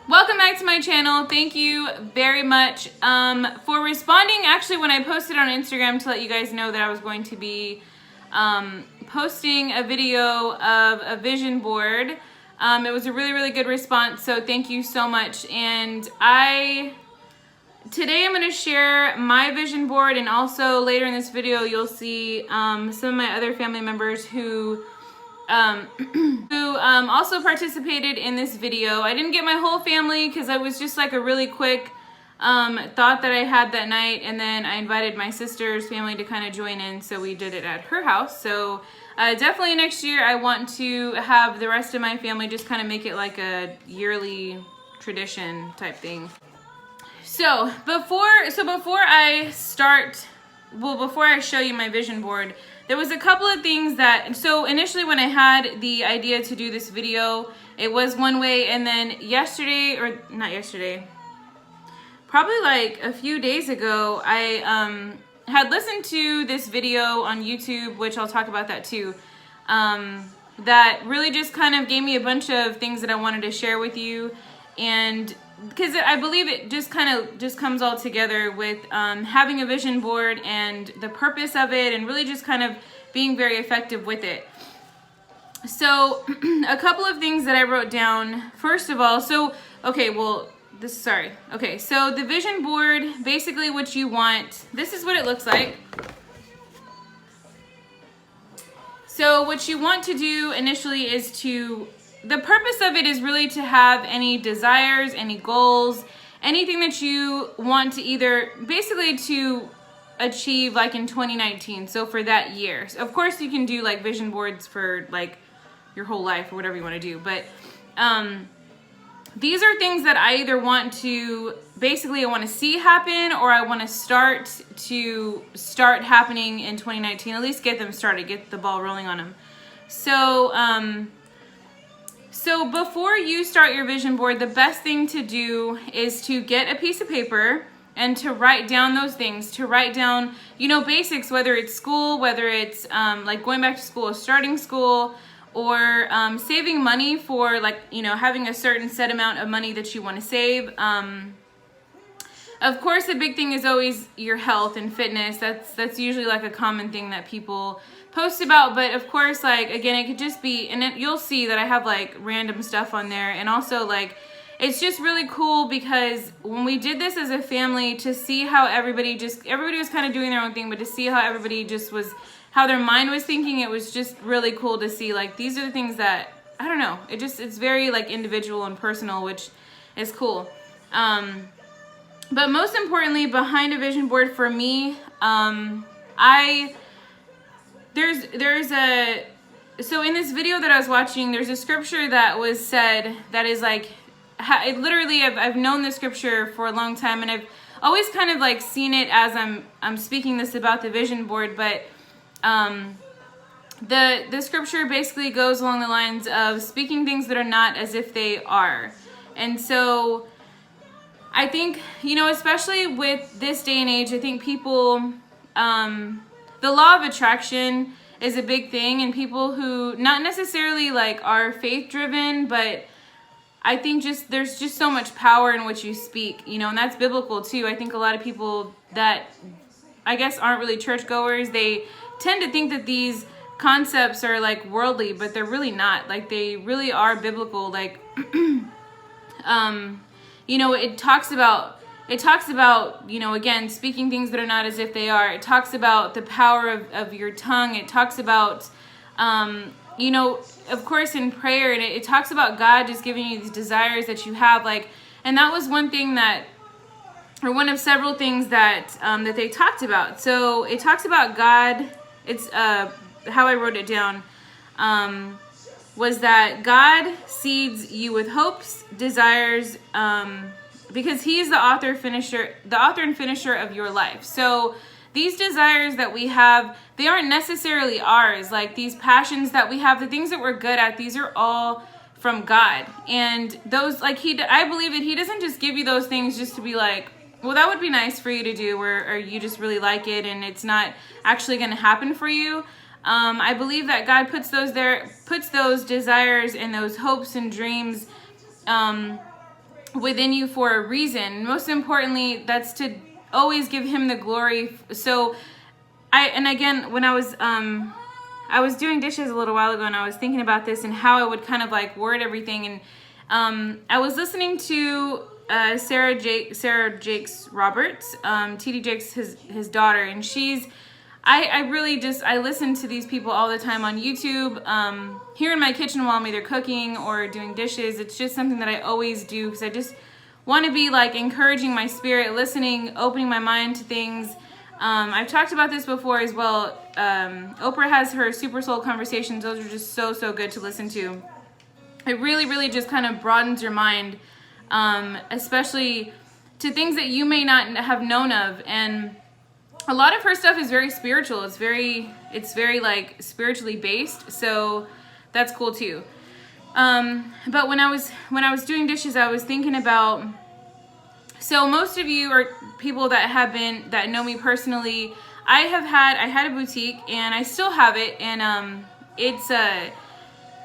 Welcome back to my channel. Thank you very much for responding. Actually, when I posted on Instagram to let you guys know that I was going to be posting a video of a vision board, it was a really good response. So thank you so much. And today I'm going to share my vision board, and also later in this video you'll see some of my other family members who also participated in this video. I didn't get my whole family because I was just like a really quick thought that I had that night, and then I invited my sister's family to kind of join in, so we did it at her house. So definitely next year I want to have the rest of my family just kind of make it like a yearly tradition type thing. So before I show you my vision board, there was a couple of things that, so initially when I had the idea to do this video, it was one way, and then probably like a few days ago, I had listened to this video on YouTube, which I'll talk about that too, that really just kind of gave me a bunch of things that I wanted to share with you. And because I believe it just comes all together with having a vision board and the purpose of it, and really just kind of being very effective with it. So a couple of things that I wrote down. First of all, so the vision board, basically what you want, this is what it looks like. So what you want to do initially is the purpose of it is really to have any desires, any goals, anything that you want to either basically to achieve like in 2019. So for that year. So of course you can do like vision boards for like your whole life or whatever you want to do. But these are things that I either want to, basically I want to see happen, or I want to start happening in 2019, at least get them started, get the ball rolling on them. So before you start your vision board, the best thing to do is to get a piece of paper and to write down those things, to write down, basics, whether it's school, whether it's like going back to school or starting school, or saving money for having a certain set amount of money that you want to save. Of course, the big thing is always your health and fitness. That's usually like a common thing that people post about, but of course, like, again, it could just be, and you'll see that I have like random stuff on there, and also like, it's just really cool because when we did this as a family, to see how everybody was kind of doing their own thing, but to see how everybody how their mind was thinking, it was just really cool to see, like, these are the things that, I don't know, it's very like individual and personal, which is cool. But most importantly, behind a vision board for me, so in this video that I was watching, there's a scripture that was said that is like, I've known the scripture for a long time, and I've always kind of like seen it as I'm speaking this about the vision board, but the scripture basically goes along the lines of speaking things that are not as if they are. And so I think, especially with this day and age, I think people, the law of attraction is a big thing, and people who not necessarily like are faith driven, but I think there's just so much power in what you speak, and that's biblical too. I think a lot of people that I guess aren't really churchgoers, they tend to think that these concepts are like worldly, but they're really not. Like, they really are biblical. Like, it talks about, again, speaking things that are not as if they are. It talks about the power of your tongue. It talks about, of course, in prayer, and it talks about God just giving you these desires that you have. Like, and that was one thing one of several things that they talked about. So it talks about God. It's how I wrote it down. Was that God seeds you with hopes, desires, because He's the author and finisher of your life. So these desires that we have, they aren't necessarily ours. Like, these passions that we have, the things that we're good at, these are all from God. And those, like, I believe that He doesn't just give you those things just to be like, well, that would be nice for you to do, or you just really like it and it's not actually going to happen for you. I believe that God puts those desires and those hopes and dreams within you for a reason. Most importantly, that's to always give him the glory. So again, when I was doing dishes a little while ago, and I was thinking about this and how I would kind of like word everything, and I was listening to Sarah Jakes Roberts, TD Jakes, his daughter, and I listen to these people all the time on YouTube, here in my kitchen while I'm either cooking or doing dishes. It's just something that I always do because I just want to be like encouraging my spirit, listening, opening my mind to things. I've talked about this before as well. Oprah has her Super Soul Conversations. Those are just so, so good to listen to. It really, really just kind of broadens your mind, especially to things that you may not have known of. And a lot of her stuff is very spiritual. It's very like spiritually based. So that's cool too. But when I was doing dishes, I was thinking about, so most of you are people that know me personally. I had a boutique, and I still have it, and it's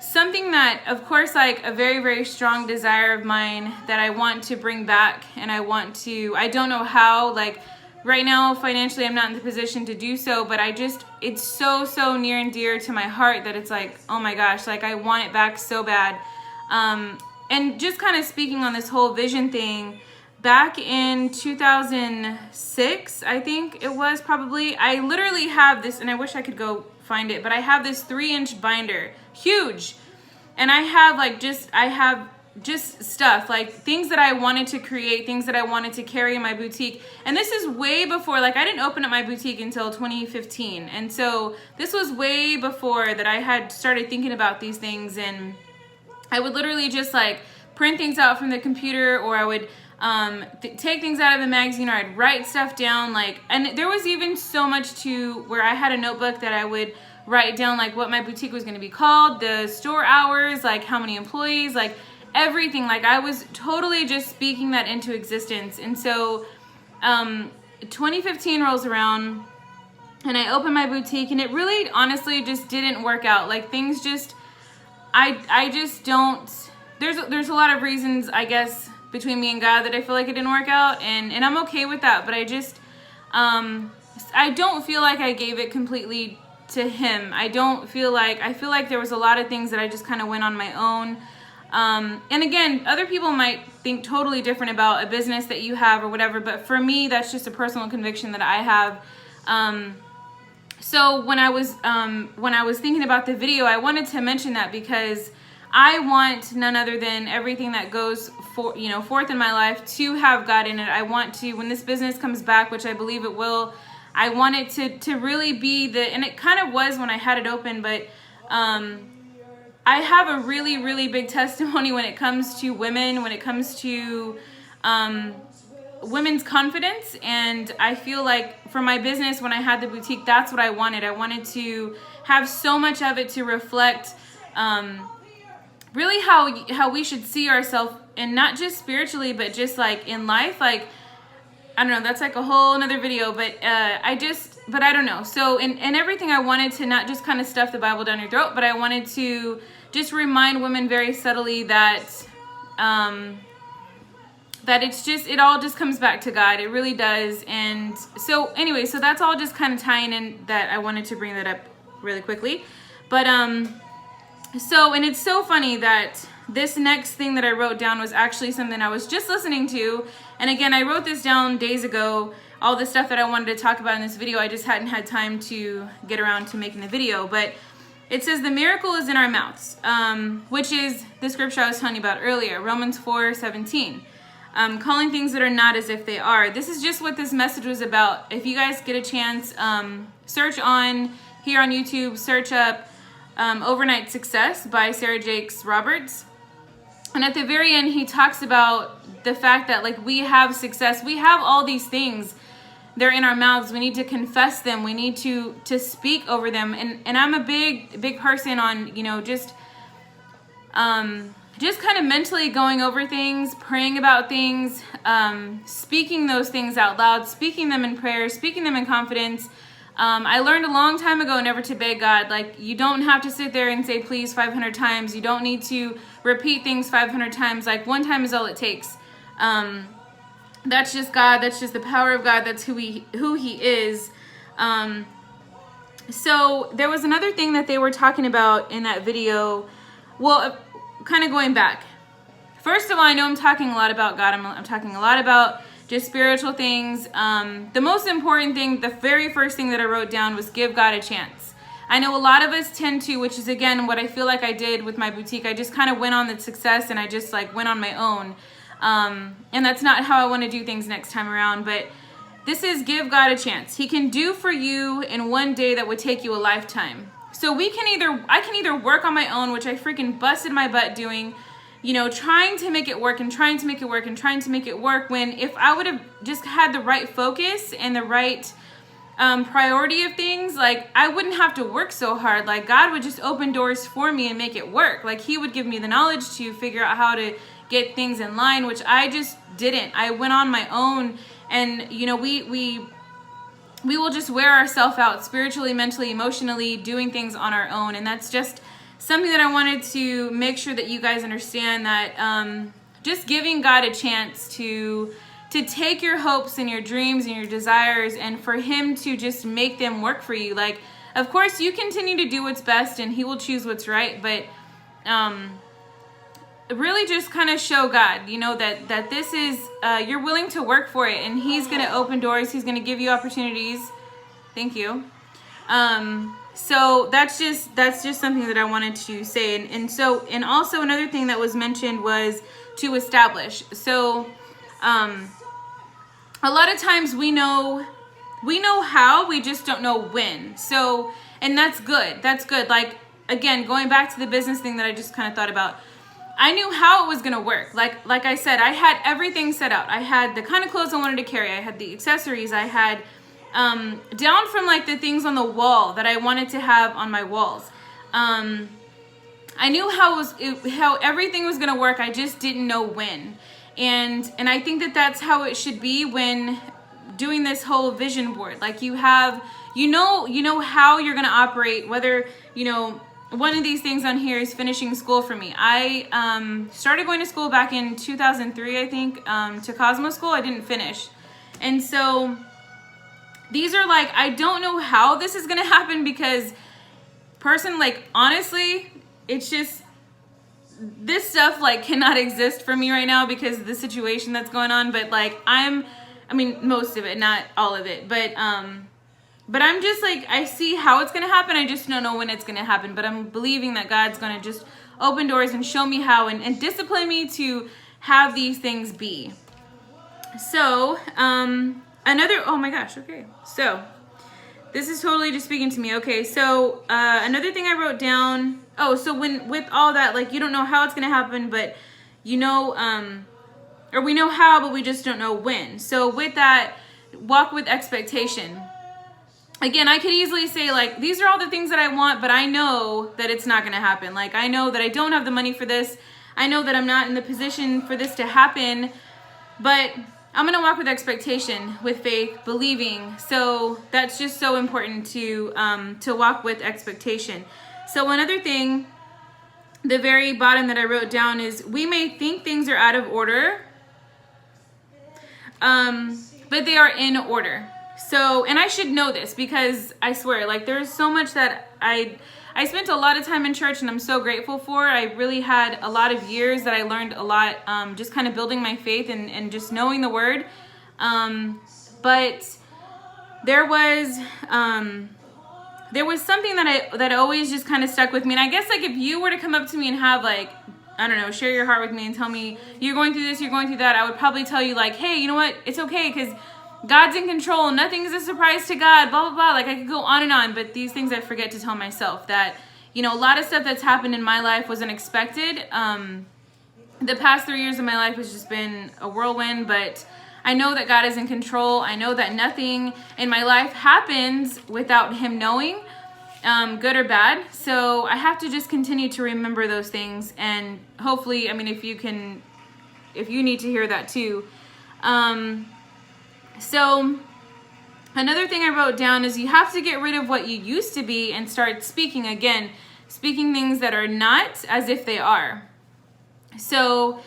something that, of course, like a very, very strong desire of mine that I want to bring back, and I don't know how, like right now financially I'm not in the position to do so, but it's so, so near and dear to my heart that it's like, oh my gosh, like I want it back so bad. And just kind of speaking on this whole vision thing, back in 2006, I think it was probably, I literally have this, and I wish I could go find it, but I have this 3-inch binder, huge. And I have just stuff, like things that I wanted to create, things that I wanted to carry in my boutique. And this is way before, like I didn't open up my boutique until 2015. And so this was way before that I had started thinking about these things. And I would literally just like print things out from the computer, or I would take things out of the magazine, or I'd write stuff down, like, and there was even so much to where I had a notebook that I would write down like what my boutique was going to be called, the store hours, like how many employees, like everything. Like I was totally just speaking that into existence. And so 2015 rolls around, and I opened my boutique, and it really honestly just didn't work out. Like things just, I just don't, there's a lot of reasons, I guess, between me and God that I feel like it didn't work out, and I'm okay with that, but I just I don't feel like I gave it completely to him. I feel like there was a lot of things that I just kind of went on my own. And again, other people might think totally different about a business that you have or whatever, but for me, that's just a personal conviction that I have. So when I was thinking about the video, I wanted to mention that because I want none other than everything that goes forth in my life to have God in it. I want to, when this business comes back, which I believe it will, I want it to really be and it kind of was when I had it open, but I have a really, really big testimony when it comes to women, when it comes to women's confidence. And I feel like for my business, when I had the boutique, that's what I wanted. I wanted to have so much of it to reflect really how we should see ourselves, and not just spiritually, but just like in life. Like, I don't know, that's like a whole another video, but I don't know. So in everything, I wanted to not just kind of stuff the Bible down your throat, but I wanted to just remind women very subtly that that it all just comes back to God. It really does. And so anyway, so that's all just kind of tying in, that I wanted to bring that up really quickly. But so, and it's so funny that this next thing that I wrote down was actually something I was just listening to. And again, I wrote this down days ago, all the stuff that I wanted to talk about in this video. I just hadn't had time to get around to making the video. But it says the miracle is in our mouths, which is the scripture I was telling you about earlier, Romans 4:17. Calling things that are not as if they are. This is just what this message was about. If you guys get a chance, search on here on YouTube, search up Overnight Success by Sarah Jakes Roberts. And at the very end, he talks about the fact that like we have success. We have all these things. They're in our mouths. We need to confess them. We need to speak over them. And I'm a big person on, just kind of mentally going over things, praying about things, speaking those things out loud, speaking them in prayer, speaking them in confidence. I learned a long time ago never to beg God. Like, you don't have to sit there and say please 500 times. You don't need to repeat things 500 times. Like, one time is all it takes. That's just God. That's just the power of God. That's who he is. So there was another thing that they were talking about in that video. Well, kind of going back. First of all, I know I'm talking a lot about God. I'm talking a lot about just spiritual things. The most important thing, the very first thing that I wrote down was give God a chance. I know a lot of us tend to, which is again what I feel like I did with my boutique. I just kind of went on the success and I just like went on my own. And that's not how I want to do things next time around. But this is give God a chance. He can do for you in one day that would take you a lifetime. So I can either work on my own, which I freaking busted my butt doing, you know, trying to make it work and trying to make it work and trying to make it work, when if I would have just had the right focus and the right priority of things, like I wouldn't have to work so hard. Like God would just open doors for me and make it work. Like he would give me the knowledge to figure out how to get things in line, which I just didn't. I went on my own, and you know, we will just wear ourselves out spiritually, mentally, emotionally, doing things on our own. And that's just something that I wanted to make sure that you guys understand, that just giving God a chance to take your hopes and your dreams and your desires and for him to just make them work for you. Like, of course, you continue to do what's best and he will choose what's right, but really just kind of show God, you know, that this is, you're willing to work for it, and he's going to open doors. He's going to give you opportunities. Thank you. So that's just something that I wanted to say. And also another thing that was mentioned was to establish. So, a lot of times we know how, we just don't know when. So, and that's good. That's good. Like, again, going back to the business thing that I just kind of thought about, I knew how it was going to work. Like I said, I had everything set out. I had the kind of clothes I wanted to carry. I had the accessories. I had, down from like the things on the wall that I wanted to have on my walls. I knew how everything was going to work. I just didn't know when. And I think that that's how it should be when doing this whole vision board. Like you know how you're going to operate, whether, you know, one of these things on here is finishing school for me. I started going to school back in 2003, I think, to Cosmo School. I didn't finish. And so these are like, I don't know how this is going to happen, because honestly, it's just, this stuff like cannot exist for me right now because of the situation that's going on. But like, most of it, not all of it, but I'm just like, I see how it's going to happen. I just don't know when it's going to happen, but I'm believing that God's going to just open doors and show me how, and discipline me to have these things be. So, oh my gosh. Okay. So this is totally just speaking to me. Okay. So, another thing I wrote down, so with all that, like, you don't know how it's going to happen, but you know, or we know how, but we just don't know when. So with that, walk with expectation. Again, I could easily say, like, these are all the things that I want, but I know that it's not going to happen. Like, I know that I don't have the money for this. I know that I'm not in the position for this to happen, but I'm going to walk with expectation, with faith, believing. So that's just so important to walk with expectation. So another thing, the very bottom that I wrote down is, we may think things are out of order, but they are in order. So, and I should know this, because I swear, like, there's so much that I spent a lot of time in church, and I'm so grateful for. I really had a lot of years that I learned a lot, just kind of building my faith and just knowing the word. But there was something that always just kind of stuck with me. And I guess, like, if you were to come up to me and have, like, I don't know, share your heart with me and tell me you're going through this, you're going through that, I would probably tell you, like, hey, you know what? It's okay, because God's in control. Nothing is a surprise to God, blah, blah, blah. Like, I could go on and on, but these things I forget to tell myself, that, you know, a lot of stuff that's happened in my life was unexpected. The past 3 years of my life has just been a whirlwind, but I know that God is in control. I know that nothing in my life happens without him knowing, good or bad. So I have to just continue to remember those things. And hopefully, if you need to hear that too. So another thing I wrote down is, you have to get rid of what you used to be and start speaking again, speaking things that are not as if they are. So,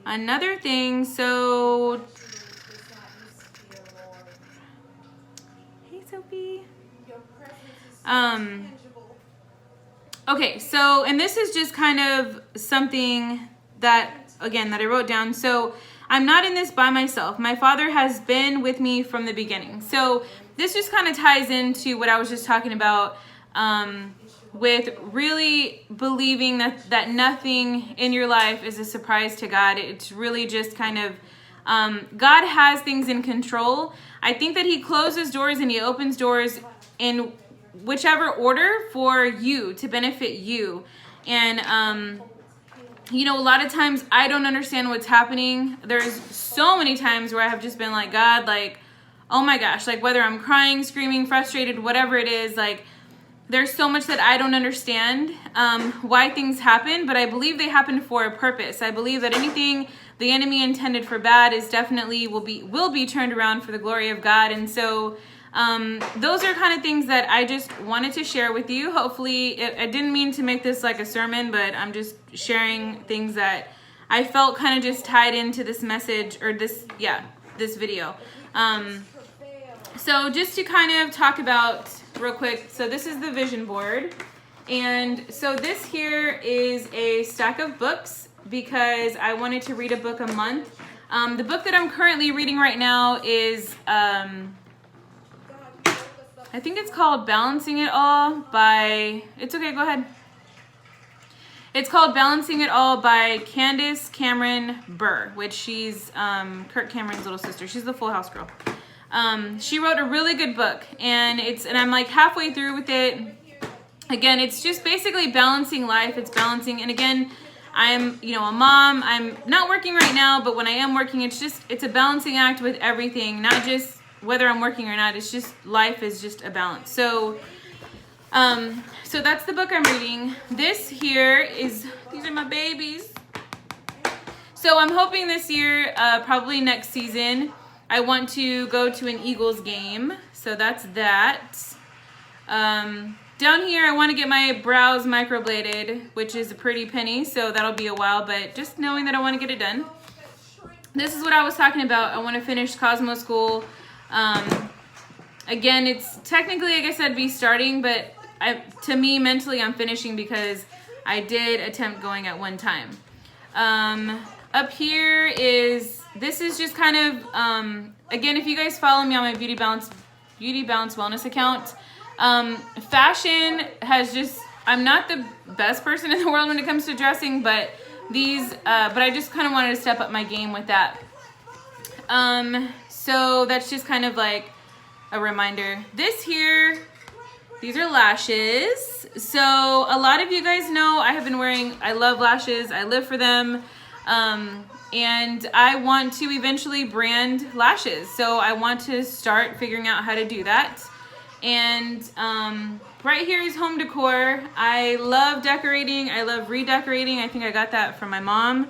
another thing, so hey Sophie. Okay, so, and this is just kind of something that, again, that I wrote down. So I'm not in this by myself. My Father has been with me from the beginning. So this just kind of ties into what I was just talking about, with really believing that nothing in your life is a surprise to God. It's really just kind of, God has things in control. I think that he closes doors and he opens doors in whichever order for you, to benefit you. And, you know, a lot of times I don't understand what's happening. There's so many times where I have just been like, God, like, oh my gosh, like whether I'm crying, screaming, frustrated, whatever it is, like there's so much that I don't understand why things happen, but I believe they happen for a purpose. I believe that anything the enemy intended for bad is definitely will be turned around for the glory of God. And so those are kind of things that I just wanted to share with you. Hopefully, I didn't mean to make this like a sermon, but I'm just sharing things that I felt kind of just tied into this message, or this video. So just to kind of talk about real quick, so this is the vision board. And so this here is a stack of books because I wanted to read a book a month. The book that I'm currently reading right now is, I think it's called Balancing It All by, it's okay, go ahead. It's called Balancing It All by Candace Cameron Bure, which she's Kirk Cameron's little sister. She's the Full House girl. She wrote a really good book, and I'm like halfway through with it. Again, it's just basically balancing life. It's balancing, and again, I'm, you know, a mom. I'm not working right now, but when I am working, it's a balancing act with everything, not just whether I'm working or not. It's just, life is just a balance. So, so that's the book I'm reading. This here is, these are my babies. So I'm hoping this year, probably next season, I want to go to an Eagles game. So that's that. Down here, I want to get my brows microbladed, which is a pretty penny. So that'll be a while, but just knowing that I want to get it done. This is what I was talking about. I want to finish Cosmo School. Again, it's technically, I guess I'd be starting, but to me, mentally, I'm finishing because I did attempt going at one time. Up here this is just kind of, again, if you guys follow me on my Beauty Balance Wellness account, fashion has just, I'm not the best person in the world when it comes to dressing, but but I just kind of wanted to step up my game with that. So that's just kind of like a reminder. This here, these are lashes. So a lot of you guys know I have been wearing, I love lashes. I live for them. And I want to eventually brand lashes. So I want to start figuring out how to do that. And right here is home decor. I love decorating. I love redecorating. I think I got that from my mom.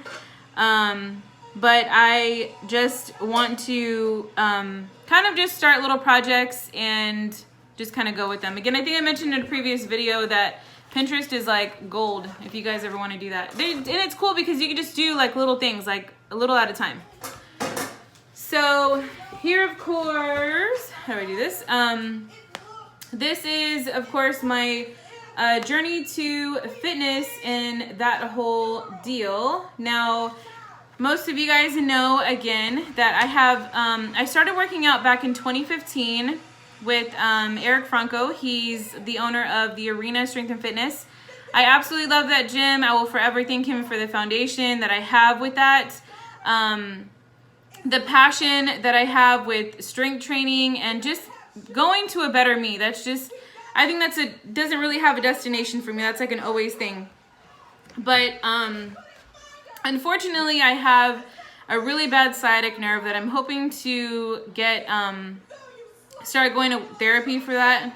But I just want to kind of just start little projects and just kind of go with them. Again, I think I mentioned in a previous video that Pinterest is like gold if you guys ever want to do that. And it's cool because you can just do like little things, like a little at a time. So here, of course, how do I do this? This is, of course, my journey to fitness and that whole deal. Now, most of you guys know, again, that I have, I started working out back in 2015 with Eric Franco. He's the owner of the Arena Strength and Fitness. I absolutely love that gym. I will forever thank him for the foundation that I have with that. The passion that I have with strength training and just going to a better me. That's just, I think doesn't really have a destination for me. That's like an always thing. But unfortunately, I have a really bad sciatic nerve that I'm hoping to get, start going to therapy for that.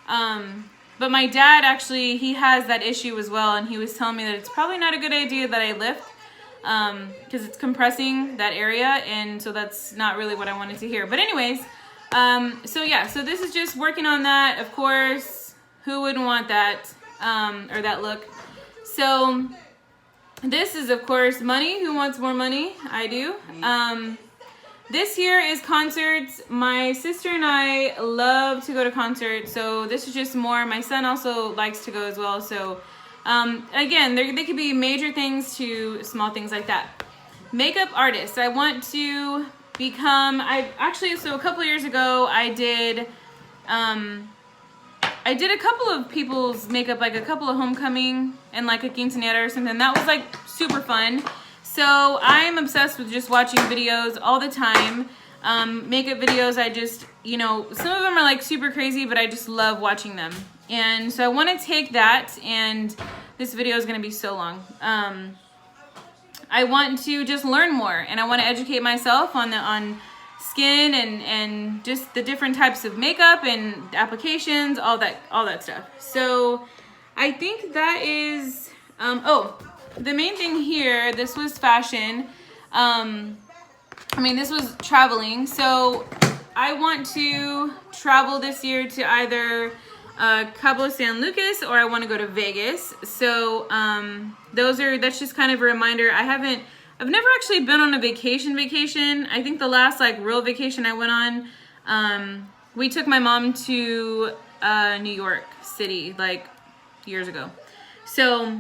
But my dad actually, he has that issue as well, and he was telling me that it's probably not a good idea that I lift because it's compressing that area, and so that's not really what I wanted to hear. But anyways, so yeah, so this is just working on that. Of course, who wouldn't want that or that look? So this is, of course, money. Who wants more money? I do. This here is concerts. My sister and I love to go to concerts, so this is just more. My son also likes to go as well. So, again, they could be major things to small things like that. Makeup artist. I want to become. So a couple of years ago, I did a couple of people's makeup, like a couple of homecoming and like a quinceañera or something. That was like super fun. So I'm obsessed with just watching videos all the time. Makeup videos, I just, some of them are like super crazy, but I just love watching them. And so I want to take that, and this video is going to be so long. I want to just learn more, and I want to educate myself on skin and just the different types of makeup and applications, all that stuff. So I think that is, the main thing here, this was fashion. This was traveling. So I want to travel this year to either Cabo San Lucas, or I want to go to Vegas. So that's just kind of a reminder. I've never actually been on a vacation. I think the last like real vacation I went on, we took my mom to New York City like years ago. So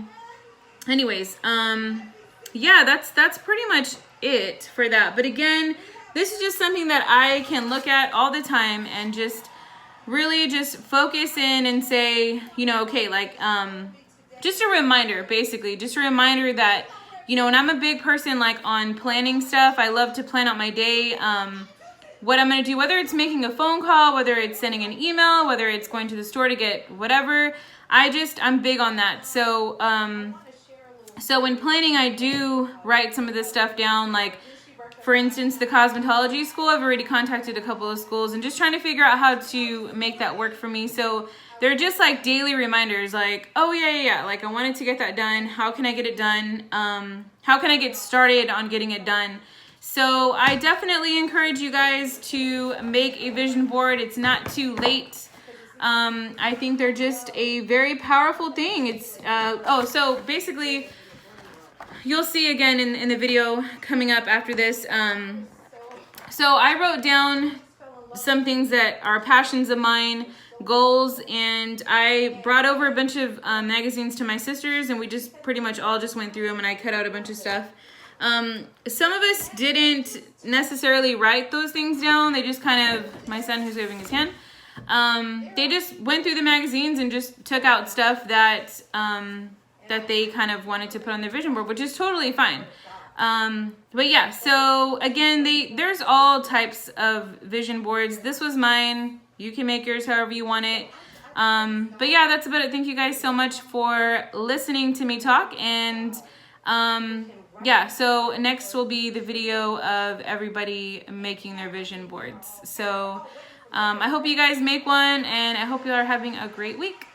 anyways, yeah, that's pretty much it for that. But again, this is just something that I can look at all the time and just really just focus in and say, okay, like, just a reminder, basically, just a reminder that, and I'm a big person like on planning stuff. I love to plan out my day, what I'm going to do, whether it's making a phone call, whether it's sending an email, whether it's going to the store to get whatever. I'm big on that. So, so when planning, I do write some of this stuff down, like, for instance, the cosmetology school, I've already contacted a couple of schools and just trying to figure out how to make that work for me. So they're just like daily reminders, like, oh yeah, like I wanted to get that done. How can I get it done? How can I get started on getting it done? So I definitely encourage you guys to make a vision board. It's not too late. I think they're just a very powerful thing. It's, so basically, you'll see again in the video coming up after this. So I wrote down some things that are passions of mine, goals, and I brought over a bunch of magazines to my sisters, and we just pretty much all just went through them, and I cut out a bunch of stuff. Some of us didn't necessarily write those things down. They just kind of, my son who's waving his hand, they just went through the magazines and just took out stuff that that they kind of wanted to put on their vision board, which is totally fine. But yeah, so again, there's all types of vision boards. This was mine. You can make yours however you want it. But yeah, that's about it. Thank you guys so much for listening to me talk. And yeah, so next will be the video of everybody making their vision boards. So I hope you guys make one, and I hope you are having a great week.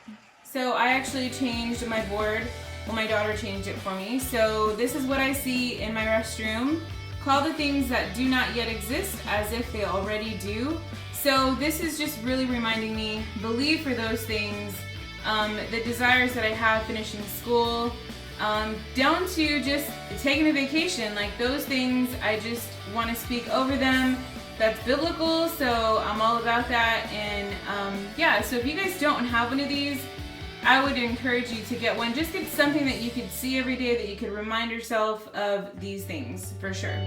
So I actually changed my board. Well, my daughter changed it for me. So this is what I see in my restroom. Call the things that do not yet exist as if they already do. So this is just really reminding me, believe for those things, the desires that I have finishing school, down to just taking a vacation. Like those things, I just want to speak over them. That's biblical, so I'm all about that. And yeah, so if you guys don't have one of these, I would encourage you to get one. Just get something that you could see every day, that you could remind yourself of these things for sure.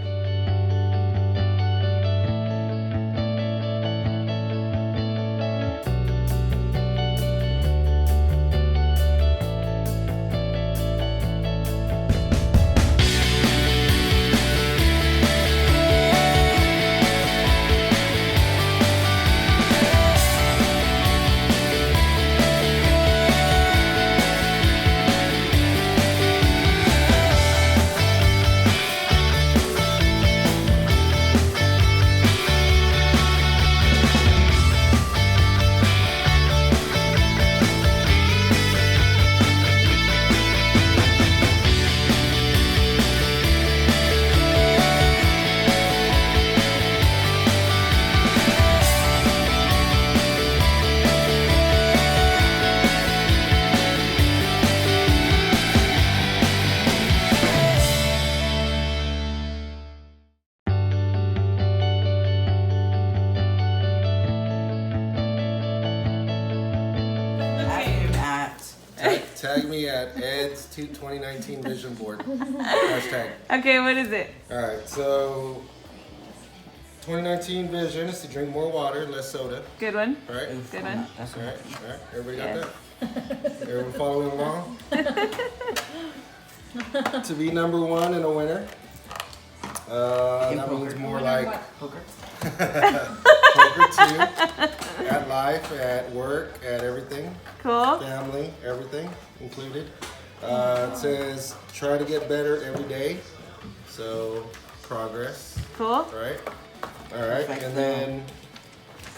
Tag me at Ed's 2019 Vision Board. Hashtag. Okay, what is it? Alright, so 2019 vision is to drink more water, less soda. Good one. Right? Good one. Alright. Everybody got Yes. that? Everyone following along? To be number one and a winner. That means more like Poker. poker too. At life, at work, at everything. Cool. Family, everything included. It says try to get better every day. So progress, Cool. right? All right, and then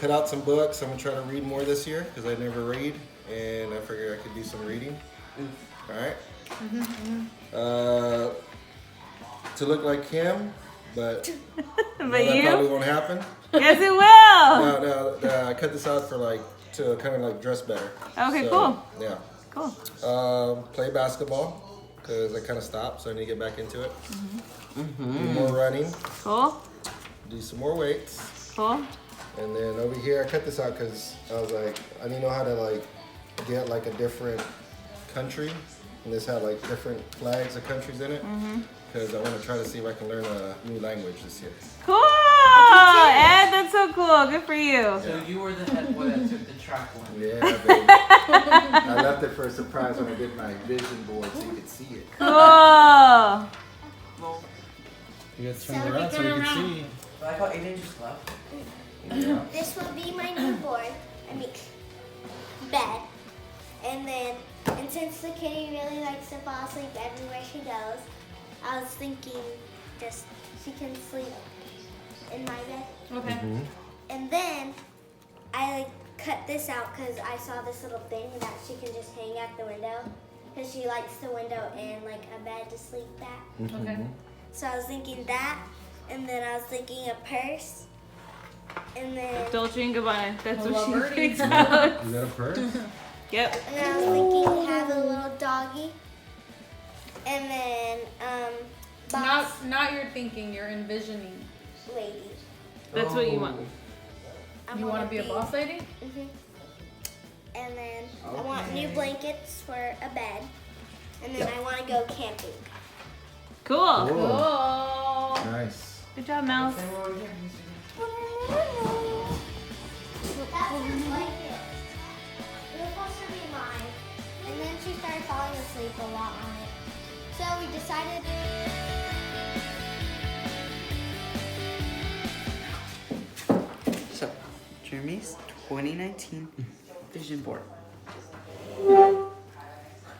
cut out some books. I'm gonna try to read more this year because I never read, and I figured I could do some reading. All right. To look like him, but But that you? probably won't happen. Yes, it will. No, I cut this out for like to kind of like dress better. Okay, So, cool. Yeah. Cool. Play basketball because I kind of stopped, so I need to get back into it. Do more running, Cool. do some more weights, Cool. and then over here I cut this out because I was like, I need to know how to like get like a different country, and this had like different flags of countries in it. Because I want to try to see if I can learn a new language this year. Cool. Ed, that's so cool. Good for you. So you were the head boy that took the track one. Yeah, baby. I left it for a surprise when I did my vision board so you could see it. Cool. You gotta turn it around so you can see. I like how Aiden just left. This will be my new board. I mean, bed. And since the kitty really likes to fall asleep everywhere she goes, I was thinking just she can sleep in my bed. Okay. And then I like cut this out because I saw this little thing that she can just hang at the window because she likes the window and like a bed to sleep at. Okay. So I was thinking that, and then I was thinking a purse, and then Dolce and Gabbana. That's what she You picked out. got a purse? Yep. I was thinking have a little doggy, and then boss Not you're thinking, you're envisioning. lady. That's what you want. You want to be a boss lady? Mhm. And then I want new blankets for a bed, and then I want to go camping. Cool. Oh. Nice. Good job, Mouse. That's her blanket. It was supposed to be mine, and then she started falling asleep a lot on it. So we decided. So, Jeremy's 2019 vision board.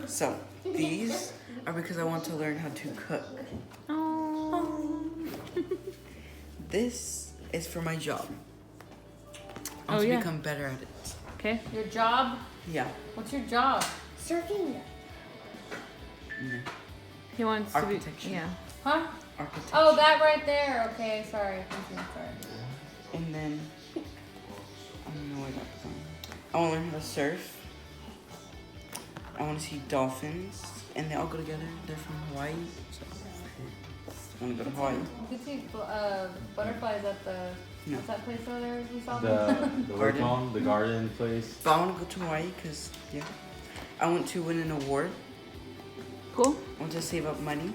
So, these are because I want to learn how to cook. Oh. This is for my job. I Oh, want to yeah. become better at it. Okay. Your job? Yeah. What's your job? Surfing. No. He wants to be. Architecture. Yeah. Huh? Architecture. Oh, that right there. Okay, sorry. Sorry. And then, I don't know where that from. I want to learn how to surf. I want to see dolphins. And they all go together. They're from Hawaii. So, I want to go to Hawaii. You could see butterflies at the. No. What's that place over there we saw? The garden place. But I want to go to Hawaii because, yeah. I want to win an award. Cool. I want to save up money.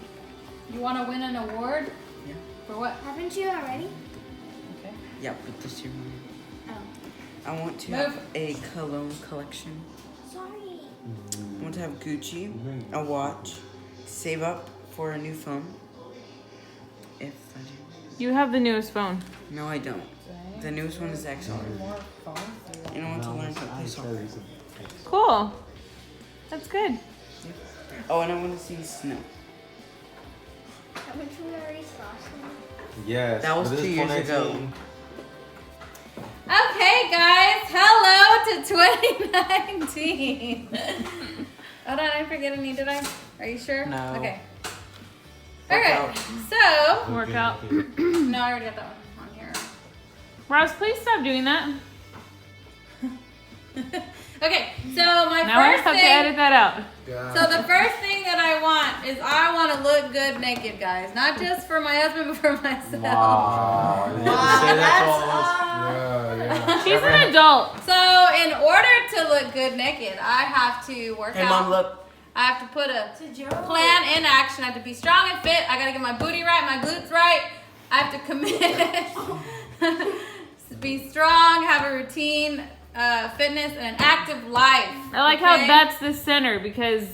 You want to win an award? Yeah. For what? Haven't you already? Okay. Yeah, but this year money. Oh. I want to Move. have a cologne collection. Sorry. I want to have Gucci, a watch, save up for a new phone. If I do. You have the newest phone. No, I don't. The newest one is XR. More phones? And I want to learn how to play soccer. Cool. That's good. Oh, and I want to see snow. Haven't you already saw some? Yes. That was but this 2 is years ago. 2019. Okay, guys. Hello to 2019. Hold on, I forget any, did I? Are you sure? No. Okay. Workout. Okay, so. Workout. No, I already got that one on here. Ross, please stop doing that. Okay, so my Now I first have to thing. edit that out. So the first thing that I want is I want to look good naked, guys. Not just for my husband, but for myself. Wow. You have to say that to all of us. Yeah. She's an adult. So in order to look good naked, I have to work Hey, out. Mom, look. I have to put a plan in action. I have to be strong and fit. I gotta get my booty right, my glutes right. I have to commit. Be strong, have a routine, fitness, and an active life. I like how okay? that's the center because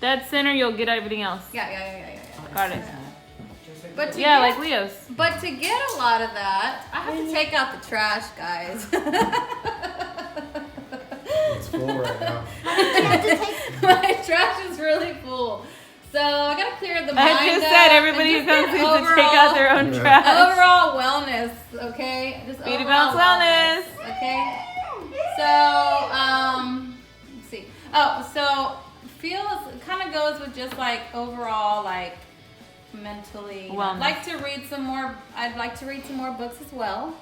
that center you'll get everything else. Yeah. Got it. But to Yeah, get, like Leo's. But to get a lot of that, I have to take out the trash, guys. It's full right now. My trash is really full. So I gotta clear the mind I just up said and everybody who just comes get needs to take out their own Yeah. trash. overall wellness, okay? Just Beauty overall Bounce Wellness. okay? So, let's see. Oh, so kind of goes with just like overall, like mentally. You know, I'd Wellness. like to read some more. I'd like to read some more books as well.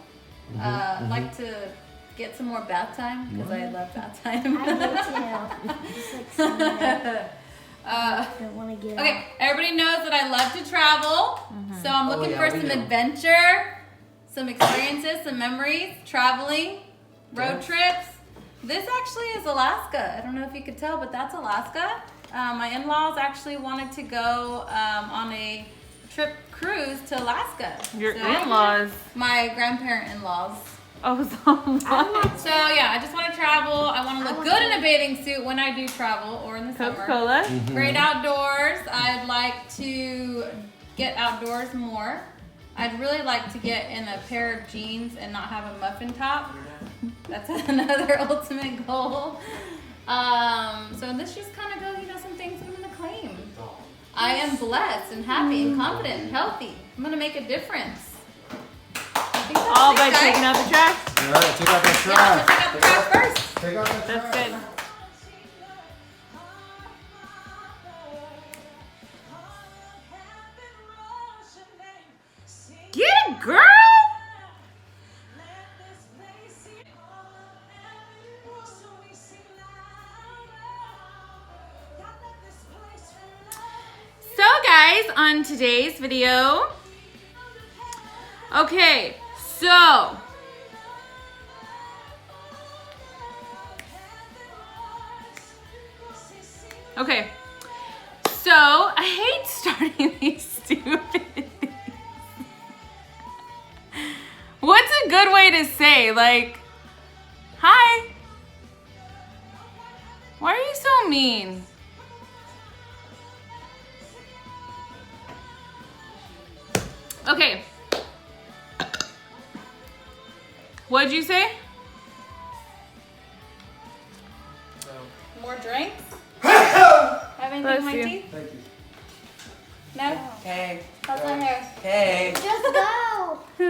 I'd like to get some more bath time because I love bath time. I do too. Just like somewhere I don't want to get Okay, out. everybody knows that I love to travel, so I'm looking yeah, for we some know. adventure, some experiences, some memories, traveling, road trips. This actually is Alaska. I don't know if you could tell, but that's Alaska. My in-laws actually wanted to go on a trip cruise to Alaska. Your So- in-laws. My grandparent in-laws. Oh, so what? So yeah, I just want to travel. I want to look good in a bathing suit when I do travel or in the summer. Coca-Cola. Great outdoors. I'd like to get outdoors more. I'd really like to get in a pair of jeans and not have a muffin top. That's another ultimate goal. So this just kind of goes, some things I'm gonna claim. I am blessed and happy and confident and healthy. I'm gonna make a difference. I think that's All it, by guys. taking out the trash. All right, take out that Yeah, trash. let's take out the trash first. Take out that That's trash. good. Get it, girl! So guys, on today's video, okay, so okay, so I hate starting these stupid things. What's a good way to say, like, hi? Why are you so mean? Okay. What'd you say? More drinks? Have anything Bless in my you. teeth? Thank you. No? Hey, How's my hair? hey. Just go.